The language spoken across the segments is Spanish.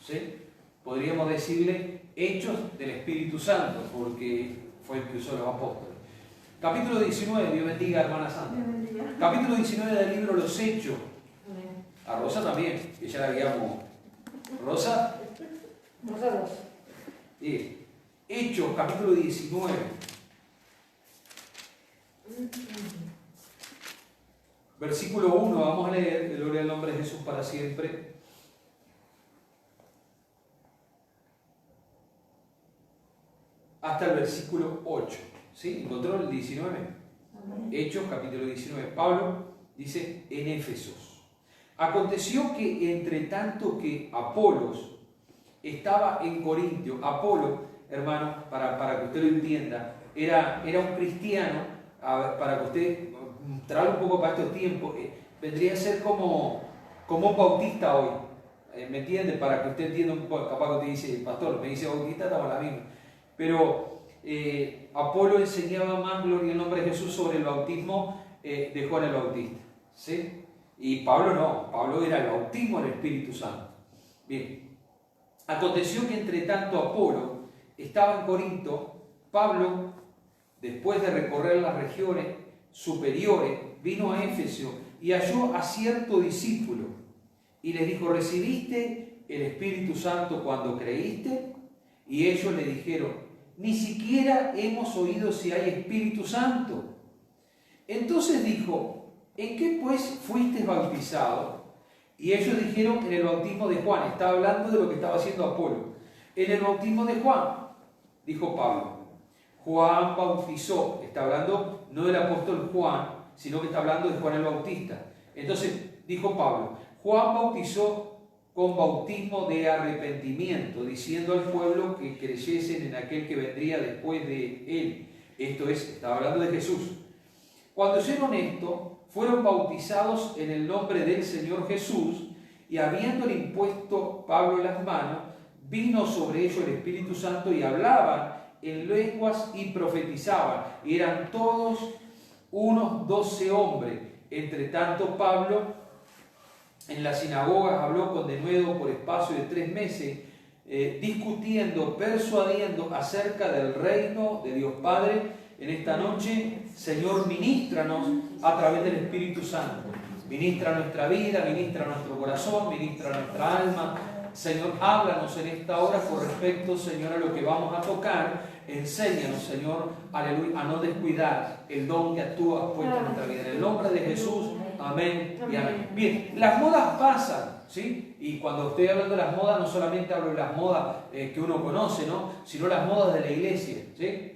¿sí? Podríamos decirle hechos del Espíritu Santo, porque fue el que usó los apóstoles. Capítulo 19, Dios bendiga, hermana Santa. Capítulo 19 del libro Los Hechos. A Rosa también, que ya la habíamos. ¿Rosa? Nosotros. Sí. Hechos, capítulo 19. Versículo 1, vamos a leer, gloria al nombre de Jesús para siempre. Hasta el versículo 8. ¿Sí? ¿Encontró el 19? Hechos, capítulo 19. Pablo dice en Éfesos. Aconteció que entre tanto que Apolos estaba en Corintio, Apolo, hermano, para que usted lo entienda, era un cristiano, para que usted trae un poco para estos tiempos, vendría a ser como un bautista hoy, ¿me entiende? Para que usted entienda un poco, capaz que usted dice, pastor, me dice bautista, estamos la misma. Pero Apolo enseñaba más, gloria al nombre de Jesús, sobre el bautismo de Juan el Bautista, ¿sí? Y Pablo no, Pablo era el bautismo del Espíritu Santo. Bien, aconteció que entre tanto Apolo estaba en Corinto, Pablo, después de recorrer las regiones superiores, vino a Éfeso y halló a cierto discípulo y le dijo, ¿recibiste el Espíritu Santo cuando creíste? Y ellos le dijeron, ni siquiera hemos oído si hay Espíritu Santo. Entonces dijo, ¿en qué pues fuiste bautizado? Y ellos dijeron, en el bautismo de Juan. Está hablando de lo que estaba haciendo Apolo. En el bautismo de Juan, dijo Pablo. Juan bautizó. Está hablando no del apóstol Juan, sino que está hablando de Juan el Bautista. Entonces dijo Pablo, Juan bautizó con bautismo de arrepentimiento, diciendo al pueblo que creyesen en aquel que vendría después de él. Esto es, estaba hablando de Jesús. Cuando oyeron esto, fueron bautizados en el nombre del Señor Jesús, y habiéndole impuesto Pablo las manos, vino sobre ellos el Espíritu Santo y hablaban en lenguas y profetizaban. Y eran todos unos 12 hombres. Entre tanto Pablo en las sinagogas habló con denuedo por espacio de 3 meses, discutiendo, persuadiendo acerca del reino de Dios Padre. En esta noche, Señor, ministranos a través del Espíritu Santo. Ministra nuestra vida, ministra nuestro corazón, ministra nuestra alma. Señor, háblanos en esta hora con respecto, Señor, a lo que vamos a tocar. Enséñanos, Señor, aleluya, a no descuidar el don que tú has puesto en nuestra vida. En el nombre de Jesús, amén y amén. Bien, las modas pasan, ¿sí? Y cuando estoy hablando de las modas, no solamente hablo de las modas que uno conoce, ¿no? Sino las modas de la iglesia, ¿sí?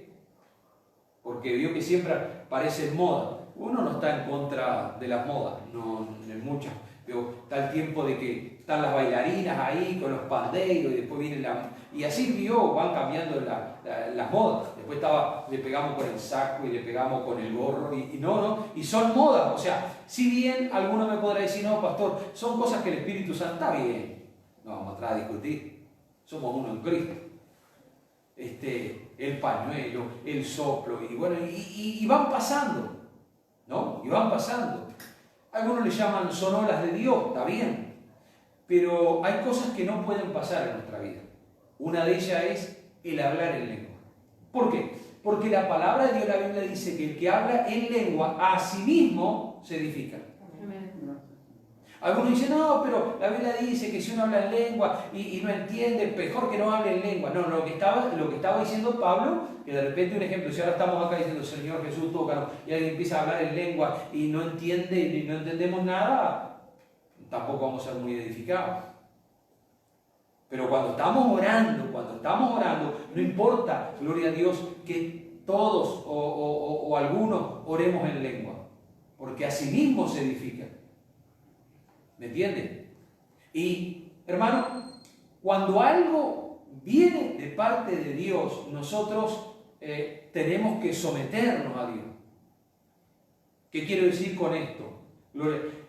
Porque vio que siempre parecen modas. Uno no está en contra de las modas, no en muchas. Está el tiempo de que están las bailarinas ahí con los pandeiros y después viene y así van cambiando las modas. Después le pegamos con el saco y le pegamos con el gorro y son modas. O sea, si bien alguno me podrá decir, no, pastor, son cosas que el Espíritu Santo está bien. No vamos a entrar a discutir. Somos uno en Cristo. El pañuelo, el soplo, y bueno, y van pasando, ¿no? Y van pasando. Algunos le llaman son olas de Dios, está bien, pero hay cosas que no pueden pasar en nuestra vida. Una de ellas es el hablar en lengua. ¿Por qué? Porque la palabra de Dios, la Biblia dice que el que habla en lengua a sí mismo se edifica. Algunos dicen, no, pero la Biblia dice que si uno habla en lengua y no entiende, mejor que no hable en lengua. No, lo que estaba diciendo Pablo, que de repente un ejemplo, si ahora estamos acá diciendo, Señor Jesús, tócanos, y alguien empieza a hablar en lengua y no entiende, y no entendemos nada, tampoco vamos a ser muy edificados. Pero cuando estamos orando, no importa, gloria a Dios, que todos o algunos oremos en lengua, porque así mismo se edifica. ¿Me entienden? Y, hermano, cuando algo viene de parte de Dios, nosotros tenemos que someternos a Dios. ¿Qué quiero decir con esto?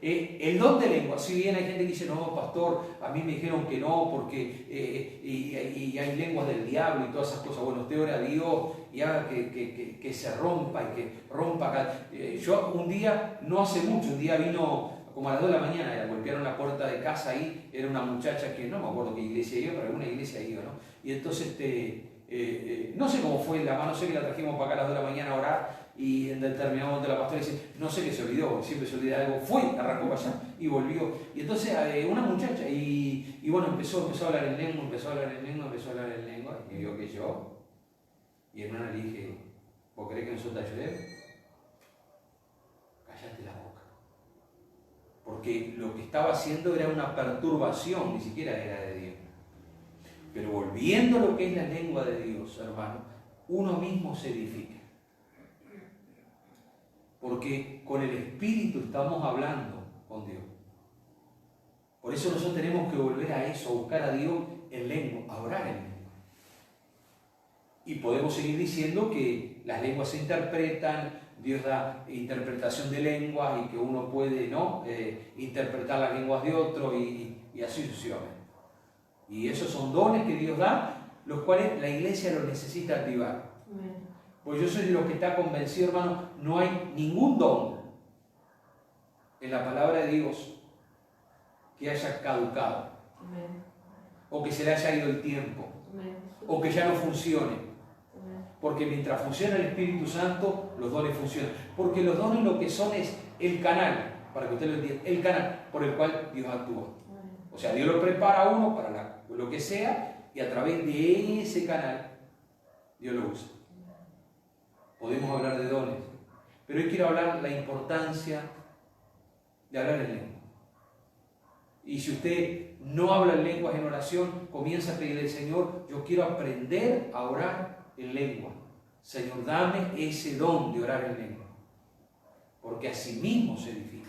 El don de lengua, si bien hay gente que dice, no, pastor, a mí me dijeron que no, porque y hay lenguas del diablo y todas esas cosas. Bueno, usted ora a Dios y haga que se rompa y que rompa. Yo un día, no hace mucho, un día vino como a las 2 de la mañana, golpearon la puerta de casa ahí, era una muchacha que no me acuerdo qué iglesia iba, pero alguna iglesia iba, ¿no? Y entonces, no sé cómo fue la mano, sé que la trajimos para acá a las 2 de la mañana a orar, y en determinado momento la pastora dice, no sé qué se olvidó, siempre se olvida algo, fue, arrancó para allá y volvió. Y entonces una muchacha, y bueno, empezó a hablar en lengua, y vio que yo, y hermana le dije, ¿vos querés que nosotros te ayudemos? Cállate la boca. Porque lo que estaba haciendo era una perturbación, ni siquiera era de Dios. Pero volviendo a lo que es la lengua de Dios, hermano, uno mismo se edifica. Porque con el Espíritu estamos hablando con Dios. Por eso nosotros tenemos que volver a eso, a buscar a Dios en lengua, a orar en lengua. Y podemos seguir diciendo que las lenguas se interpretan, Dios da interpretación de lenguas y que uno puede, ¿no?, interpretar las lenguas de otro y así sucesivamente. Y esos son dones que Dios da, los cuales la iglesia los necesita activar. Pues yo soy de los que está convencido, hermano, no hay ningún don en la palabra de Dios que haya caducado. Amén. O que se le haya ido el tiempo. Amén. O que ya no funcione. Amén. Porque mientras funciona el Espíritu Santo, los dones funcionan. Porque los dones lo que son es el canal, para que usted lo entienda, el canal por el cual Dios actúa. Amén. O sea, Dios lo prepara a uno para lo que sea, y a través de ese canal Dios lo usa. Podemos hablar de dones, pero hoy quiero hablar de la importancia de hablar en lengua. Y si usted no habla en lenguas en oración, comienza a pedirle al Señor, yo quiero aprender a orar en lengua. Señor, dame ese don de orar en lengua, porque así mismo se edifica.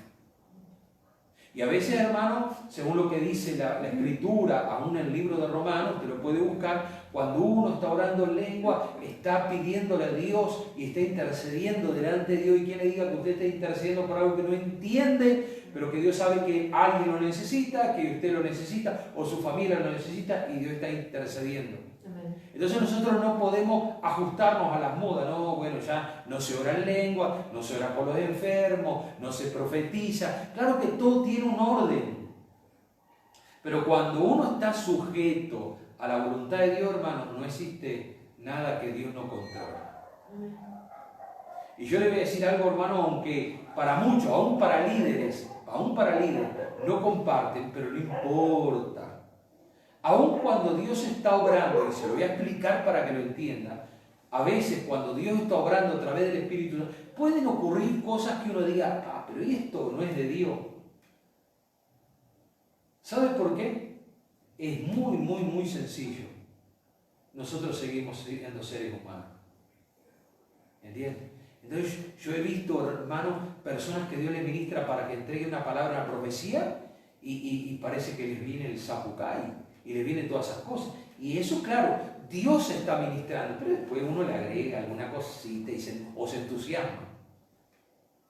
Y a veces, hermano, según lo que dice la Escritura, aún en el libro de Romanos, te lo puede buscar, cuando uno está orando en lengua, está pidiéndole a Dios y está intercediendo delante de Dios. Y quien le diga que usted está intercediendo por algo que no entiende, pero que Dios sabe que alguien lo necesita, que usted lo necesita, o su familia lo necesita, y Dios está intercediendo. Amén. Entonces nosotros no podemos ajustarnos a las modas, no, bueno, ya no se ora en lengua, no se ora por los enfermos, no se profetiza. Claro que todo tiene un orden. Pero cuando uno está sujeto a la voluntad de Dios, hermano, no existe nada que Dios no controle. Y yo le voy a decir algo, hermano, aunque para muchos, aún para líderes, no comparten, pero no importa. Aún cuando Dios está obrando, y se lo voy a explicar para que lo entienda, a veces cuando Dios está obrando a través del Espíritu, pueden ocurrir cosas que uno diga, pero esto no es de Dios. ¿Sabe por qué? Es muy, muy, muy sencillo. Nosotros seguimos siendo seres humanos. ¿Entiendes? Entonces yo he visto, hermanos, personas que Dios les ministra para que entreguen una palabra, una profecía, y parece que les viene el zapucay, y les vienen todas esas cosas. Y eso, claro, Dios está ministrando, pero después uno le agrega alguna cosita o se entusiasma.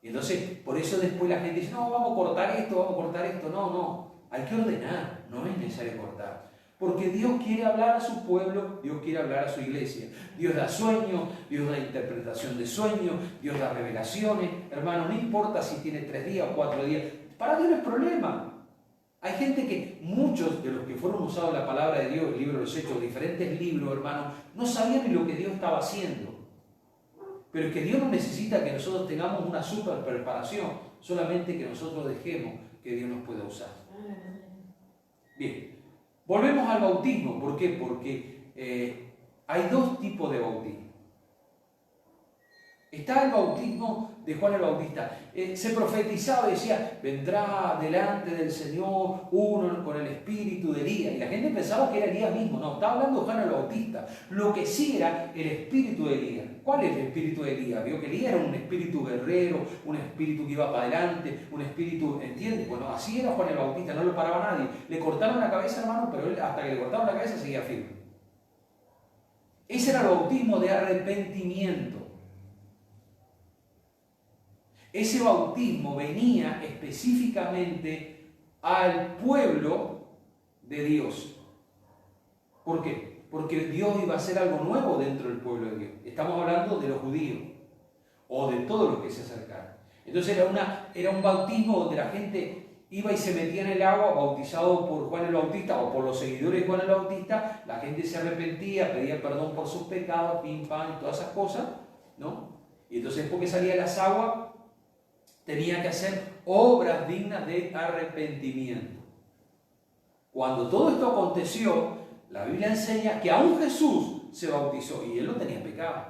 Y entonces, por eso después la gente dice, no, vamos a cortar esto. No, hay que ordenar, no es necesario cortar. Porque Dios quiere hablar a su pueblo, Dios quiere hablar a su iglesia. Dios da sueños, Dios da interpretación de sueños, Dios da revelaciones. Hermano, no importa si tiene 3 días o 4 días, para Dios no es problema. Hay gente que, muchos de los que fueron usados la palabra de Dios, el libro de los Hechos, diferentes libros, hermano, no sabían ni lo que Dios estaba haciendo. Pero es que Dios no necesita que nosotros tengamos una super preparación, solamente que nosotros dejemos que Dios nos pueda usar. Bien, volvemos al bautismo. ¿Por qué? Porque hay 2 tipos de bautismo. Está el bautismo de Juan el Bautista. Se profetizaba y decía, vendrá delante del Señor uno con el espíritu de Elías. Y la gente pensaba que era Elías mismo. No, estaba hablando de Juan el Bautista. Lo que sí era el espíritu de Elías. ¿Cuál es el espíritu de Elías? Vio que Elías era un espíritu guerrero, un espíritu que iba para adelante, un espíritu, ¿entiendes? Bueno, así era Juan el Bautista, no lo paraba nadie. Le cortaron la cabeza, hermano, pero él hasta que le cortaron la cabeza seguía firme. Ese era el bautismo de arrepentimiento. Ese bautismo venía específicamente al pueblo de Dios. ¿Por qué? Porque Dios iba a hacer algo nuevo dentro del pueblo de Dios. Estamos hablando de los judíos o de todos los que se acercaron. Entonces era un bautismo donde la gente iba y se metía en el agua, bautizado por Juan el Bautista o por los seguidores de Juan el Bautista, la gente se arrepentía, pedía perdón por sus pecados, pim, pam, y todas esas cosas, ¿no? Y entonces después que salía de las aguas, tenía que hacer obras dignas de arrepentimiento. Cuando todo esto aconteció, la Biblia enseña que aún Jesús se bautizó y él no tenía pecado.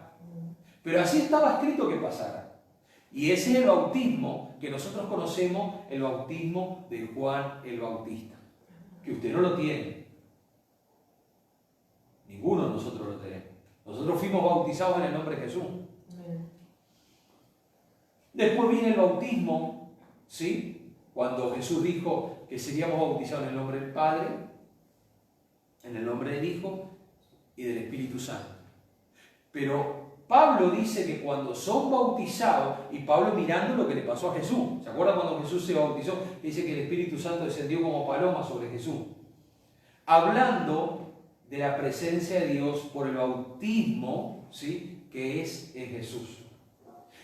Pero así estaba escrito que pasara. Y ese es el bautismo que nosotros conocemos, el bautismo de Juan el Bautista. Que usted no lo tiene. Ninguno de nosotros lo tenemos. Nosotros fuimos bautizados en el nombre de Jesús. Después viene el bautismo, ¿sí? Cuando Jesús dijo que seríamos bautizados en el nombre del Padre, en el nombre del Hijo y del Espíritu Santo. Pero Pablo dice que cuando son bautizados, y Pablo mirando lo que le pasó a Jesús, ¿se acuerdan cuando Jesús se bautizó? Dice que el Espíritu Santo descendió como paloma sobre Jesús. Hablando de la presencia de Dios por el bautismo, ¿sí? Que es en Jesús.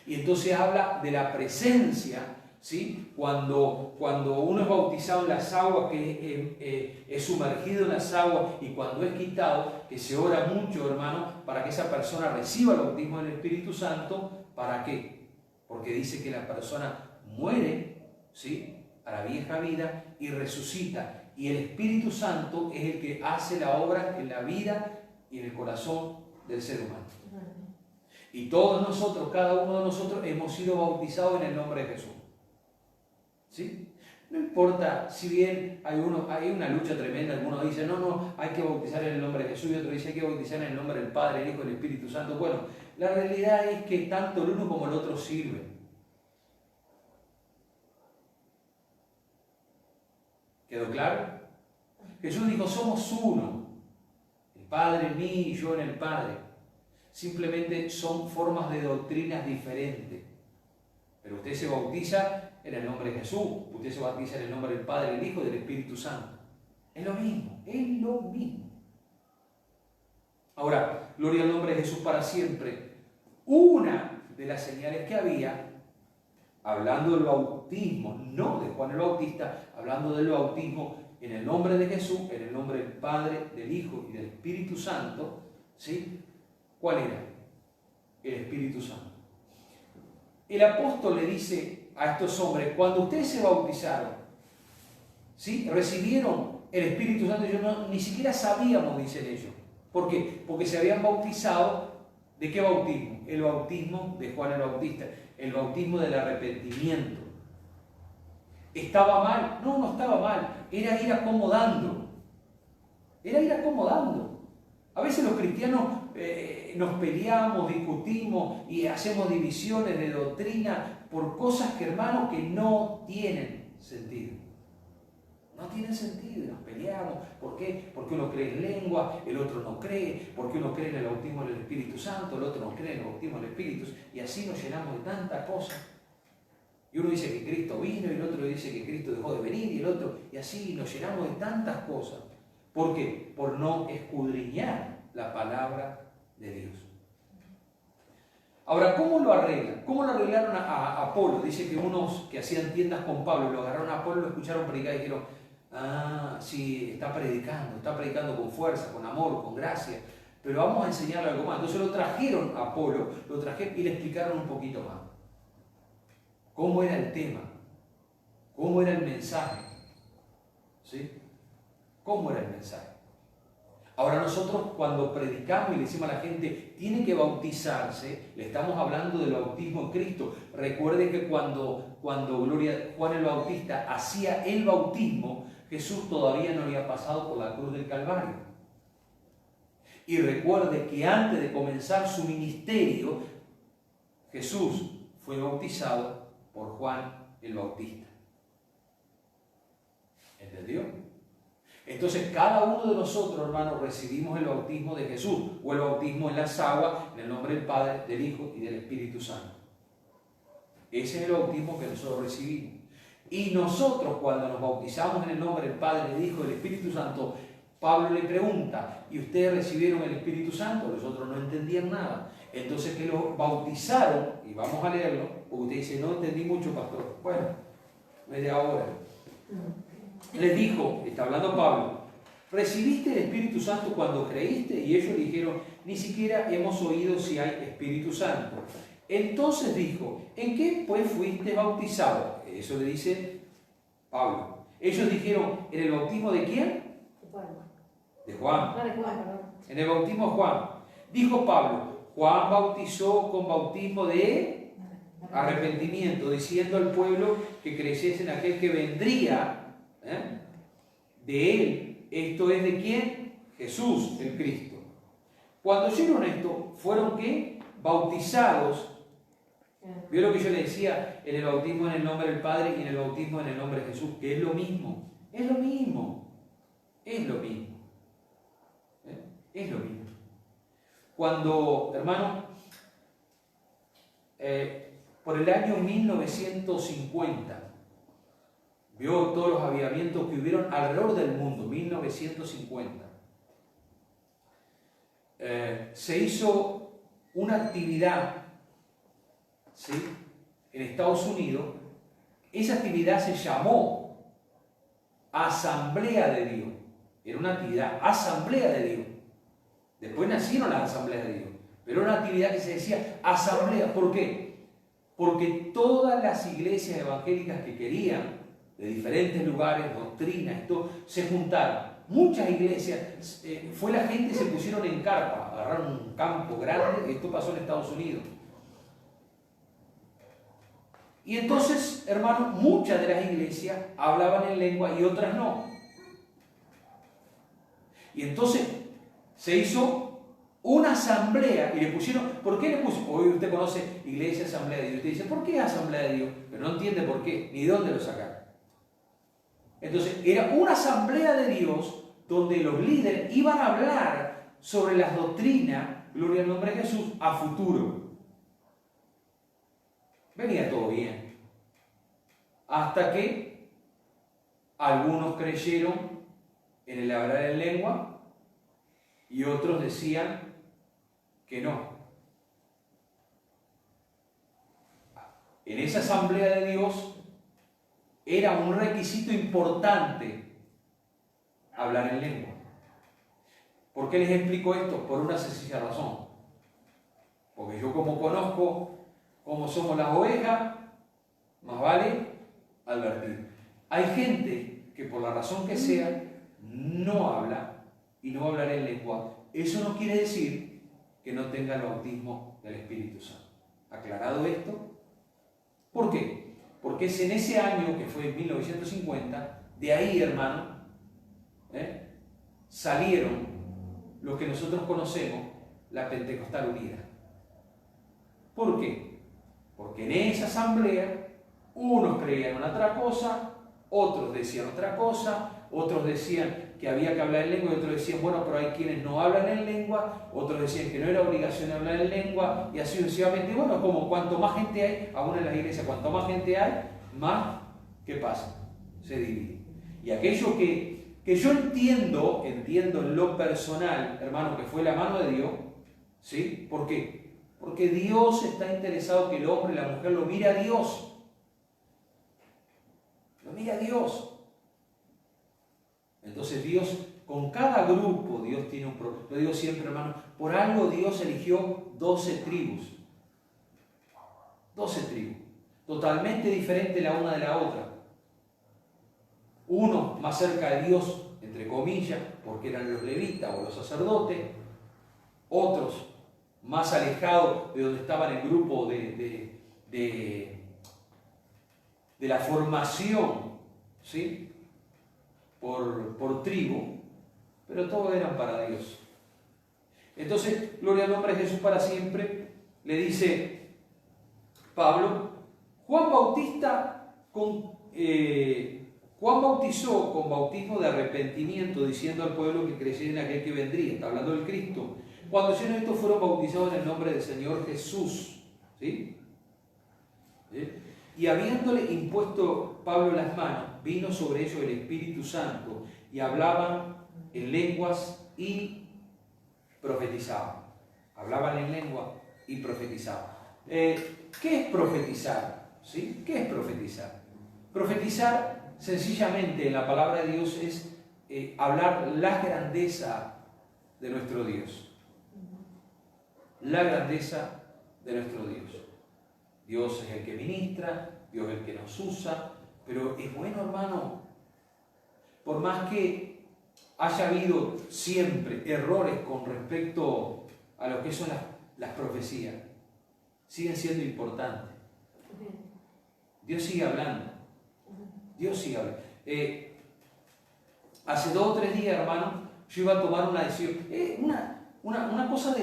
Y entonces habla de la presencia, ¿sí? Cuando uno es bautizado en las aguas, que es sumergido en las aguas, y cuando es quitado, que se ora mucho, hermano, para que esa persona reciba el bautismo del Espíritu Santo. ¿Para qué? Porque dice que la persona muere, ¿sí? A la vieja vida y resucita. Y el Espíritu Santo es el que hace la obra en la vida y en el corazón del ser humano. Y todos nosotros, cada uno de nosotros, hemos sido bautizados en el nombre de Jesús. ¿Sí? No importa, si bien hay una lucha tremenda, algunos dicen, no, hay que bautizar en el nombre de Jesús, y otros dicen, hay que bautizar en el nombre del Padre, el Hijo y el Espíritu Santo. Bueno, la realidad es que tanto el uno como el otro sirven. ¿Quedó claro? Jesús dijo, somos uno, el Padre en mí y yo en el Padre. Simplemente son formas de doctrinas diferentes. Pero usted se bautiza en el nombre de Jesús, usted se bautiza en el nombre del Padre, del Hijo y del Espíritu Santo. Es lo mismo, es lo mismo. Ahora, gloria al nombre de Jesús para siempre. Una de las señales que había, hablando del bautismo, no de Juan el Bautista, hablando del bautismo en el nombre de Jesús, en el nombre del Padre, del Hijo y del Espíritu Santo, ¿sí? ¿Cuál era? El Espíritu Santo. El apóstol le dice a estos hombres, cuando ustedes se bautizaron, ¿sí? Recibieron el Espíritu Santo, ni siquiera sabíamos, dicen ellos. ¿Por qué? Porque se habían bautizado. ¿De qué bautismo? El bautismo de Juan el Bautista, el bautismo del arrepentimiento. ¿Estaba mal? No, no estaba mal. Era ir acomodando. Era ir acomodando. A veces los cristianos nos peleamos, discutimos y hacemos divisiones de doctrina por cosas que, hermanos, que no tienen sentido. No tienen sentido, nos peleamos. ¿Por qué? Porque uno cree en lengua, el otro no cree. Porque uno cree en el bautismo del Espíritu Santo, el otro no cree en el bautismo del Espíritu. Y así nos llenamos de tantas cosas. Y uno dice que Cristo vino, y el otro dice que Cristo dejó de venir, y el otro, y así nos llenamos de tantas cosas. ¿Por qué? Por no escudriñar la palabra de Dios. Ahora, ¿cómo lo arreglan? ¿Cómo lo arreglaron a Apolo? Dice que unos que hacían tiendas con Pablo, lo agarraron a Apolo, lo escucharon predicar y dijeron, sí, está predicando con fuerza, con amor, con gracia, pero vamos a enseñarle algo más. Entonces lo trajeron a Apolo, y le explicaron un poquito más. ¿Cómo era el tema? ¿Cómo era el mensaje? ¿Sí? ¿Cómo era el mensaje? Ahora nosotros cuando predicamos y le decimos a la gente, tiene que bautizarse, le estamos hablando del bautismo en Cristo. Recuerden que cuando Juan el Bautista hacía el bautismo, Jesús todavía no había pasado por la cruz del Calvario. Y recuerde que antes de comenzar su ministerio, Jesús fue bautizado por Juan el Bautista. ¿Entendió? Entonces cada uno de nosotros, hermanos, recibimos el bautismo de Jesús, o el bautismo en las aguas, en el nombre del Padre, del Hijo y del Espíritu Santo. Ese es el bautismo que nosotros recibimos. Y nosotros, cuando nos bautizamos en el nombre del Padre, del Hijo y del Espíritu Santo, Pablo le pregunta, ¿y ustedes recibieron el Espíritu Santo? Los otros no entendían nada. Entonces que los bautizaron, y vamos a leerlo, porque usted dice, no entendí mucho, pastor. Bueno, media hora. les dijo, está hablando Pablo, ¿recibiste el Espíritu Santo cuando creíste? Y ellos dijeron, ni siquiera hemos oído si hay Espíritu Santo. Entonces dijo, ¿en qué pues fuiste bautizado? Eso le dice Pablo. Ellos dijeron, ¿en el bautismo de quién? De Juan. En el bautismo de Juan. Dijo Pablo, Juan bautizó con bautismo de arrepentimiento, diciendo al pueblo que creyese en aquel que vendría de él. ¿Esto es de quién? Jesús, el Cristo. Cuando oyeron esto, fueron ¿qué? Bautizados. ¿Vio lo que yo le decía? En el bautismo en el nombre del Padre y en el bautismo en el nombre de Jesús, que es lo mismo. Es lo mismo. Es lo mismo. Es lo mismo. Cuando, hermano, por el año 1950, vio todos los avivamientos que hubieron alrededor del mundo, 1950, se hizo una actividad, ¿sí?, en Estados Unidos. Esa actividad se llamó Asamblea de Dios. Era una actividad, Asamblea de Dios. Después nacieron las asambleas de Dios, pero era una actividad que se decía asamblea. ¿Por qué? Porque todas las iglesias evangélicas que querían, de diferentes lugares, doctrinas, todo, se juntaron. Muchas iglesias, fue la gente, se pusieron en carpa, agarraron un campo grande. Esto pasó en Estados Unidos. Y entonces, hermano, muchas de las iglesias hablaban en lengua y otras no. Y entonces se hizo una asamblea y le pusieron, ¿por qué le puso? Hoy usted conoce Iglesia Asamblea de Dios. Usted dice, ¿por qué Asamblea de Dios? Pero no entiende por qué, ni de dónde lo sacaron. Entonces, era una asamblea de Dios donde los líderes iban a hablar sobre las doctrinas, gloria al nombre de Jesús, a futuro. Venía todo bien. Hasta que algunos creyeron en el hablar en lengua y otros decían que no. En esa asamblea de Dios era un requisito importante hablar en lengua. ¿Por qué les explico esto? Por una sencilla razón. Porque yo, como conozco cómo somos las ovejas, más vale advertir. Hay gente que por la razón que sea no habla y no va a hablar en lengua. Eso no quiere decir que no tenga el bautismo del Espíritu Santo. Aclarado esto, ¿por qué? Porque es en ese año, que fue en 1950, de ahí, hermano, salieron lo que nosotros conocemos, la Pentecostal Unida. ¿Por qué? Porque en esa asamblea unos creían una otra cosa, otros decían otra cosa, otros decían que había que hablar en lengua y otros decían, bueno, pero hay quienes no hablan en lengua, otros decían que no era obligación hablar en lengua, y así sucesivamente. Y bueno, como cuanto más gente hay, aún en las iglesias, cuanto más gente hay, más, ¿qué pasa? Se divide. Y aquello que yo entiendo en lo personal, hermano, que fue la mano de Dios, ¿sí? ¿Por qué? Porque Dios está interesado que el hombre y la mujer lo mire a Dios. Lo mire a Dios. Entonces Dios, con cada grupo, Dios tiene un propósito. Lo digo siempre, hermano, por algo Dios eligió 12 tribus. 12 tribus. Totalmente diferentes la una de la otra. Uno más cerca de Dios, entre comillas, porque eran los levitas o los sacerdotes. Otros más alejados de donde estaba el grupo de la formación, ¿sí?, por tribu, pero todos eran para Dios. Entonces, gloria al nombre de Jesús para siempre, le dice Pablo, Juan bautizó con bautismo de arrepentimiento, diciendo al pueblo que creyera en aquel que vendría. Está hablando del Cristo. Cuando hicieron esto, fueron bautizados en el nombre del Señor Jesús. ¿Sí? ¿Sí? Y habiéndole impuesto Pablo las manos, vino sobre ellos el Espíritu Santo, y hablaban en lenguas y profetizaban. Hablaban en lengua y profetizaban. ¿Qué es profetizar? ¿Sí? ¿Qué es profetizar? Profetizar sencillamente en la palabra de Dios es hablar la grandeza de nuestro Dios. La grandeza de nuestro Dios. Dios es el que ministra, Dios es el que nos usa, pero es bueno, hermano, por más que haya habido siempre errores con respecto a lo que son las profecías, siguen siendo importantes. Dios sigue hablando. Dios sigue hablando. Hace 2 o 3 días, hermano, yo iba a tomar una decisión. Una cosa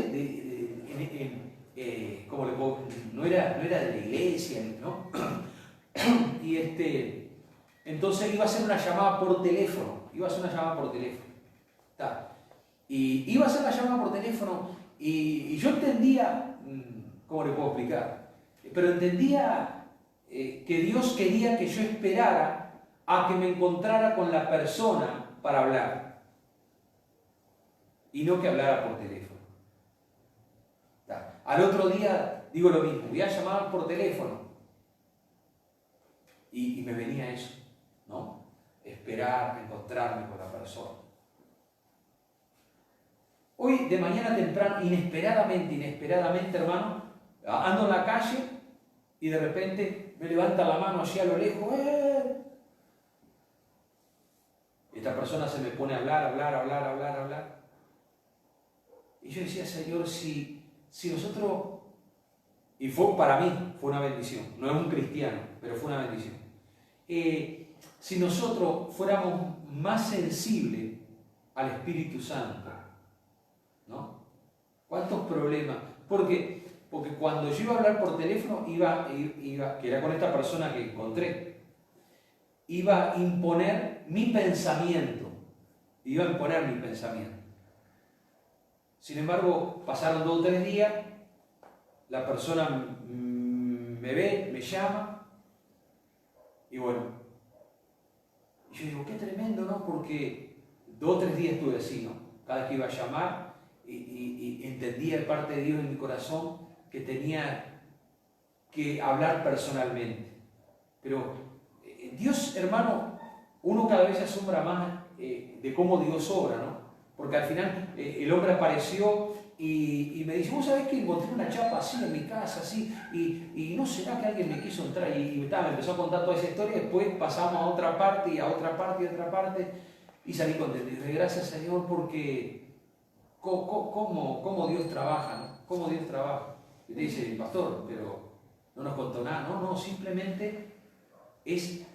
¿cómo le puedo? No era de la iglesia, ¿no? Y entonces iba a hacer una llamada por teléfono. Y iba a hacer la llamada por teléfono y yo entendía, ¿cómo le puedo explicar? Pero entendía que Dios quería que yo esperara a que me encontrara con la persona para hablar y no que hablara por teléfono. Al otro día digo lo mismo, voy a llamar por teléfono y me venía eso, ¿no? Esperar, encontrarme con la persona. Hoy de mañana temprano, inesperadamente, hermano, ando en la calle y de repente me levanta la mano así a lo lejos. Esta persona se me pone a hablar. Y yo decía, Señor, si nosotros, y para mí fue una bendición, no es un cristiano, pero fue una bendición. Si nosotros fuéramos más sensibles al Espíritu Santo, ¿no? ¿Cuántos problemas? Porque cuando yo iba a hablar por teléfono, que era con esta persona que encontré, iba a imponer mi pensamiento. Sin embargo, pasaron 2 o 3 días, la persona me ve, me llama, y bueno, yo digo, qué tremendo, ¿no? Porque 2 o 3 días estuve así, ¿no? Cada vez que iba a llamar, y entendía de parte de Dios en mi corazón que tenía que hablar personalmente. Pero Dios, hermano, uno cada vez se asombra más de cómo Dios obra, ¿no? Porque al final el hombre apareció y me dice, vos sabés que encontré una chapa así en mi casa, así, y no será que alguien me quiso entrar, y me empezó a contar toda esa historia, y después pasamos a otra parte, y salí contento. Y dije, gracias, Señor, porque cómo Dios trabaja, ¿no? Cómo Dios trabaja. Y te dice, pastor, pero no nos contó nada. No, simplemente es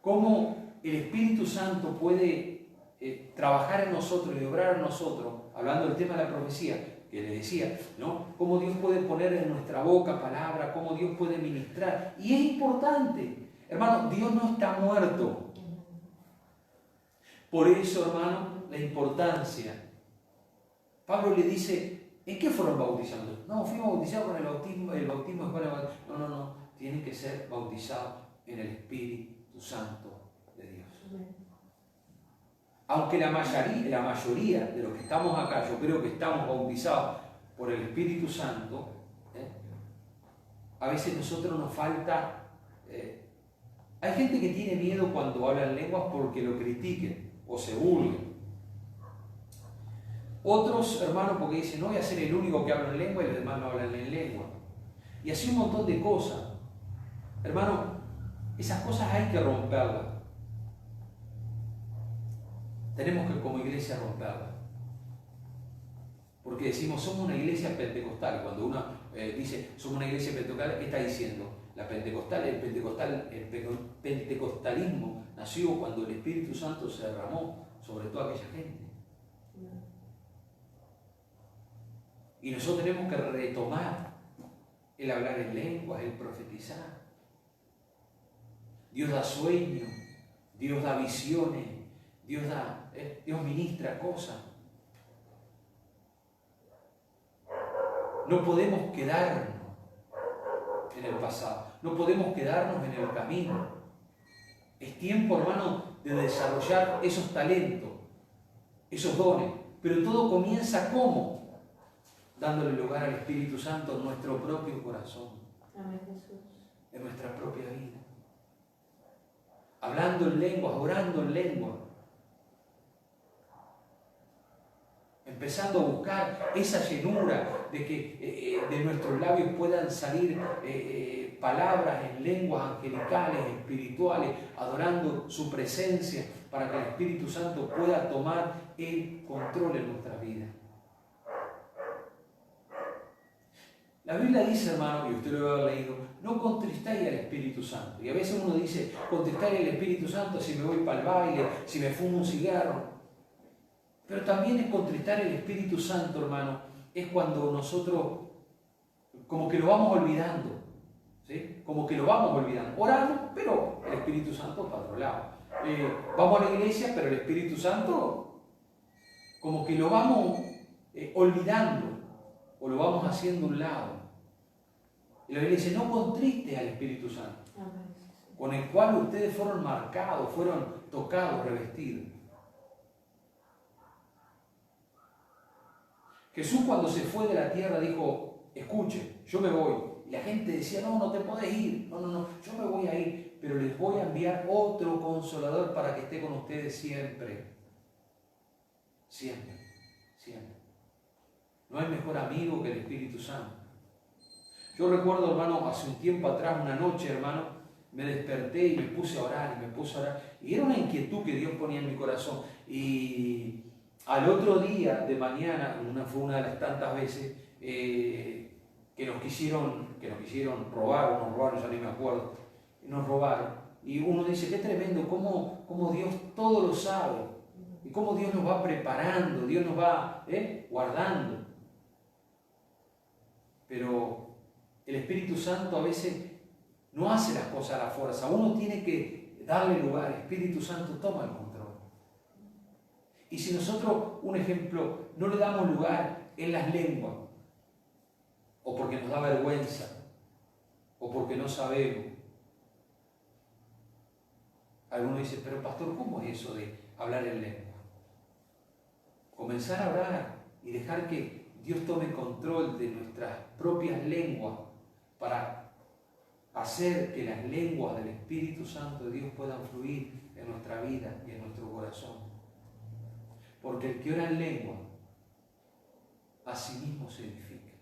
cómo el Espíritu Santo puede trabajar en nosotros y obrar en nosotros, hablando del tema de la profecía, que le decía, ¿no? Cómo Dios puede poner en nuestra boca palabra, cómo Dios puede ministrar. Y es importante, hermano, Dios no está muerto. Por eso, hermano, la importancia. Pablo le dice, ¿en qué fueron bautizados? No, fuimos bautizados con el bautismo de Juan. No, tienen que ser bautizados en el Espíritu Santo de Dios. Aunque la mayoría de los que estamos acá, yo creo que estamos bautizados por el Espíritu Santo, a veces a nosotros nos falta... hay gente que tiene miedo cuando habla en lenguas porque lo critiquen o se burlen. Otros, hermanos, porque dicen, no voy a ser el único que habla en lengua y los demás no hablan en lengua. Y así un montón de cosas. Hermano, esas cosas hay que romperlas. Tenemos que como iglesia romperlas. Porque decimos, somos una iglesia pentecostal. Cuando uno dice, somos una iglesia pentecostal, ¿qué está diciendo? El pentecostalismo nació cuando el Espíritu Santo se derramó sobre toda aquella gente. Y nosotros tenemos que retomar el hablar en lenguas, el profetizar. Dios da sueños, Dios da visiones, Dios ministra cosas. No podemos quedarnos en el pasado, no podemos quedarnos en el camino. Es tiempo, hermano, de desarrollar esos talentos, esos dones. Pero todo comienza ¿cómo? Dándole lugar al Espíritu Santo en nuestro propio corazón. Amén, Jesús. En nuestra propia vida. hablando en lenguas, orando en lenguas, empezando a buscar esa llenura de que de nuestros labios puedan salir palabras en lenguas angelicales, espirituales, adorando su presencia para que el Espíritu Santo pueda tomar el control en nuestras vidas. La Biblia dice, hermano, y usted lo debe haber leído, no contristáis al Espíritu Santo. Y a veces uno dice, contristáis al Espíritu Santo si me voy para el baile, si me fumo un cigarro. Pero también es contristar el Espíritu Santo, hermano, es cuando nosotros como que lo vamos olvidando, ¿sí? Como que lo vamos olvidando. Oramos, pero el Espíritu Santo para otro lado. Vamos a la iglesia, pero el Espíritu Santo como que lo vamos olvidando o lo vamos haciendo a un lado. Y la Biblia dice, no contriste al Espíritu Santo, con el cual ustedes fueron marcados, fueron tocados, revestidos. Jesús cuando se fue de la tierra dijo, escuche, yo me voy. Y la gente decía, no, no te podés ir, no, yo me voy a ir, pero les voy a enviar otro consolador para que esté con ustedes siempre. Siempre, siempre. No hay mejor amigo que el Espíritu Santo. Yo recuerdo, hermano, hace un tiempo atrás, una noche, hermano, me desperté y me puse a orar, y era una inquietud que Dios ponía en mi corazón. Y al otro día de mañana, fue una de las tantas veces que nos quisieron robar, o nos robaron, ya ni me acuerdo, nos robaron. Y uno dice, qué tremendo, cómo Dios todo lo sabe, y cómo Dios nos va preparando, Dios nos va guardando. Pero el Espíritu Santo a veces no hace las cosas a la fuerza, uno tiene que darle lugar. El Espíritu Santo toma el control. Y si nosotros, un ejemplo, no le damos lugar en las lenguas, o porque nos da vergüenza, o porque no sabemos, alguno dice, pero pastor, ¿cómo es eso de hablar en lengua? Comenzar a orar y dejar que Dios tome control de nuestras propias lenguas para hacer que las lenguas del Espíritu Santo de Dios puedan fluir en nuestra vida y en nuestro corazón. Porque el que ora en lengua, a sí mismo se edifica.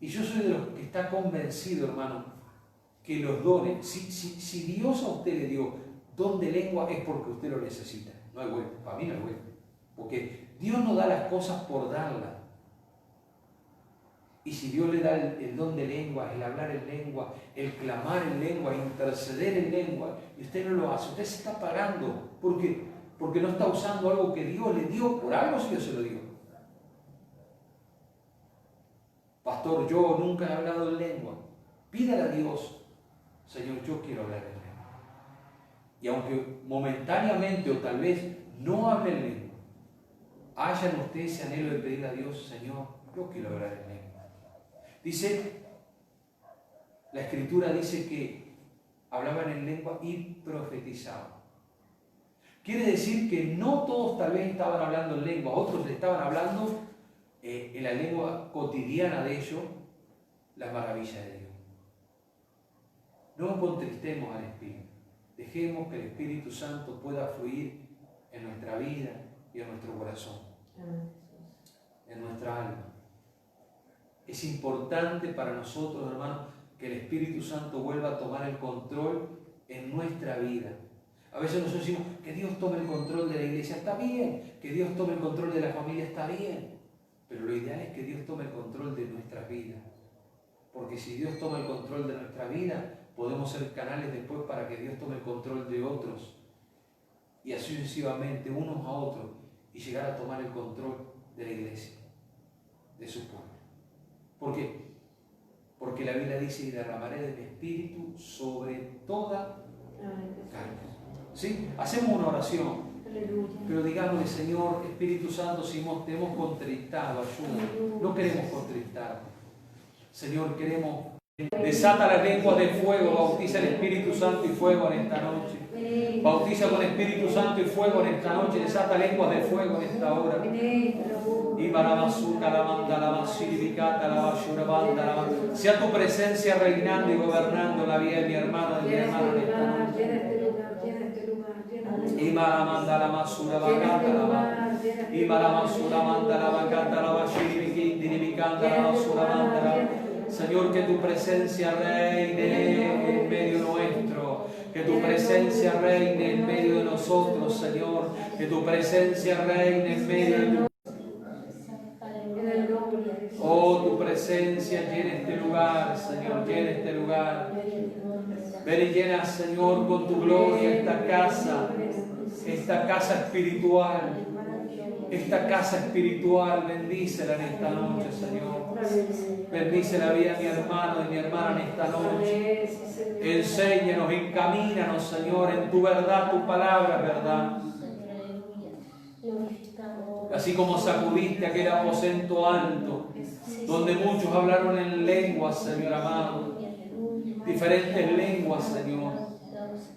Y yo soy de los que está convencido, hermano, que los dones, si Dios a usted le dio don de lengua, es porque usted lo necesita. No hay vuelta, para mí no hay vuelta. Porque Dios no da las cosas por darlas. Y si Dios le da el don de lengua, el hablar en lengua, el clamar en lengua, interceder en lengua, y usted no lo hace, usted se está pagando. ¿Por qué? Porque no está usando algo que Dios le dio, por algo si Dios se lo dio. Pastor, yo nunca he hablado en lengua. Pídale a Dios, Señor, yo quiero hablar en lengua. Y aunque momentáneamente o tal vez no hable en lengua, haya en usted ese anhelo de pedirle a Dios, Señor, yo quiero hablar en lengua. Dice, la Escritura dice que hablaban en lengua y profetizaban. Quiere decir que no todos tal vez estaban hablando en lengua, otros le estaban hablando en la lengua cotidiana de ellos las maravillas de Dios. No contristemos al Espíritu, dejemos que el Espíritu Santo pueda fluir en nuestra vida y en nuestro corazón, en nuestra alma. Es importante para nosotros, hermanos, que el Espíritu Santo vuelva a tomar el control en nuestra vida. A veces nosotros decimos que Dios tome el control de la iglesia, está bien, que Dios tome el control de la familia, está bien, pero lo ideal es que Dios tome el control de nuestras vidas. Porque si Dios toma el control de nuestra vida, podemos ser canales después para que Dios tome el control de otros, y así sucesivamente, unos a otros, y llegar a tomar el control de la iglesia, de su pueblo. ¿Por qué? Porque la Biblia dice, y derramaré de mi espíritu sobre toda carne. ¿Sí? Hacemos una oración, pero digámosle, Señor, Espíritu Santo, si te hemos contristado, ayuda. No queremos contristar. Señor, queremos Desata las lenguas de fuego, bautiza el Espíritu Santo y fuego en esta noche. Bautiza con Espíritu Santo y fuego en esta noche. Desata lenguas de fuego en esta hora. Sea tu presencia reinando y gobernando la vida de mi hermano y mi hermana en esta noche. Señor, que tu presencia reine en medio nuestro, que tu presencia reine en medio de nosotros, Señor, que tu presencia reine en medio de tu... Oh, tu presencia llena este lugar, Señor, llena este lugar. Ven y llena, Señor, con tu gloria esta casa espiritual. Esta casa espiritual, bendícela en esta noche, Señor. Bendice la vida de mi hermano y mi hermana en esta noche. Enséñanos, encamínanos, Señor, en tu verdad, tu palabra, verdad. Así como sacudiste aquel aposento alto, donde muchos hablaron en lenguas, Señor amado, diferentes lenguas, Señor,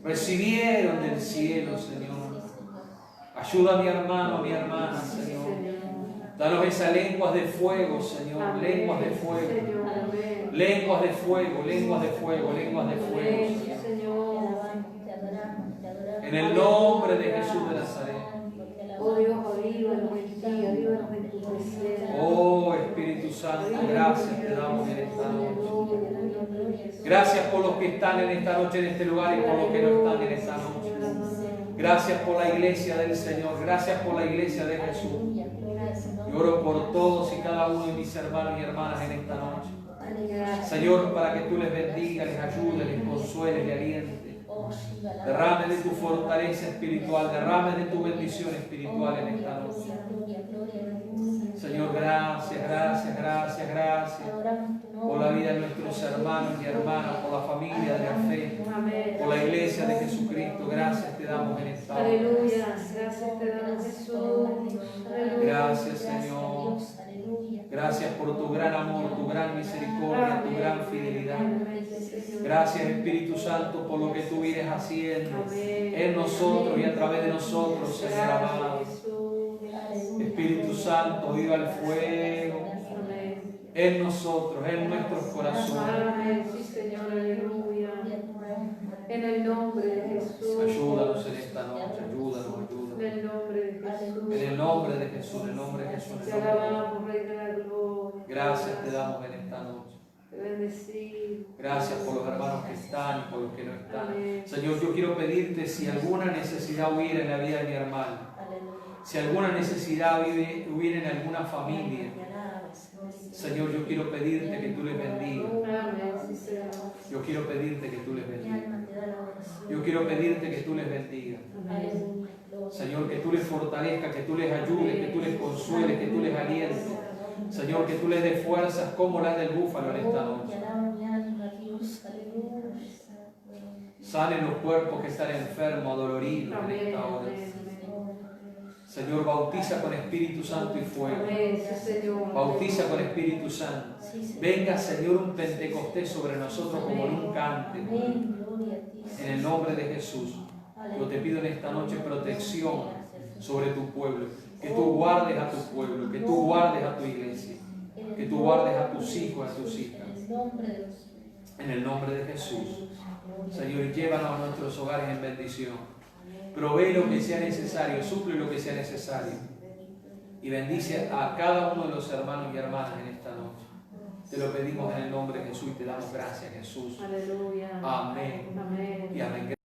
recibieron del cielo, Señor. Ayuda a mi hermano, a mi hermana, Señor. Danos esas lenguas de fuego, Señor, lenguas de fuego, lenguas de fuego, lenguas de fuego, lenguas de fuego, Señor. En el nombre de Jesús de Nazaret. Oh Espíritu Santo, gracias te damos en esta noche. Gracias por los que están en esta noche en este lugar y por los que no están en esta noche. Gracias por la iglesia del Señor, gracias por la iglesia de Jesús. Y oro por todos y cada uno de mis hermanos y hermanas en esta noche. Señor, para que tú les bendiga, les ayude, les consuele, les aliente. Derrame de tu fortaleza espiritual, derrame de tu bendición espiritual en esta noche. Señor, gracias, gracias, gracias, gracias por la vida de nuestros hermanos y hermanas, por la familia de la fe, por la iglesia de Jesucristo. Gracias te damos en esta hora. Aleluya, gracias te damos, Jesús. Gracias, Señor. Gracias por tu gran amor, tu gran misericordia, tu gran fidelidad. Gracias, Espíritu Santo, por lo que tú vienes haciendo en nosotros y a través de nosotros, Señor amado. Espíritu Santo, viva el fuego en nosotros, en nuestros corazones. Sí, Señor, aleluya. En el nombre de Jesús. Ayúdanos en esta noche, ayúdanos, ayúdanos. En el nombre de Jesús. En el nombre de Jesús, en el nombre de Jesús. Te alabamos, Rey de la Gloria. Gracias te damos en esta noche. Te bendecimos. Gracias por los hermanos que están y por los que no están. Amén. Señor, yo quiero pedirte si alguna necesidad hubiera en la vida de mi hermano, si alguna necesidad hubiera en alguna familia, Señor, yo quiero pedirte que tú les bendigas. Amén, sí, Señor. Yo quiero pedirte que tú les bendigas. Yo quiero pedirte que tú les bendigas. Amén. Señor, que tú les fortalezcas, que tú les ayudes, que tú les consueles, que tú les alientes. Señor, que tú les des fuerzas como las del búfalo en esta noche. Salen los cuerpos que están enfermos, adoloridos en esta hora. Señor, bautiza con Espíritu Santo y fuego. Bautiza con Espíritu Santo. Venga, Señor, un Pentecostés sobre nosotros como nunca antes. En el nombre de Jesús, yo te pido en esta noche protección sobre tu pueblo. Que tú guardes a tu pueblo, que tú guardes a tu iglesia, que tú guardes a tus hijos, a tus hijas. En el nombre de Jesús. Señor, llévanos a nuestros hogares en bendición. Provee lo que sea necesario, suple lo que sea necesario. Y bendice a cada uno de los hermanos y hermanas en esta noche. Te lo pedimos en el nombre de Jesús y te damos gracias, Jesús. Aleluya. Amén. Amén. Y amén.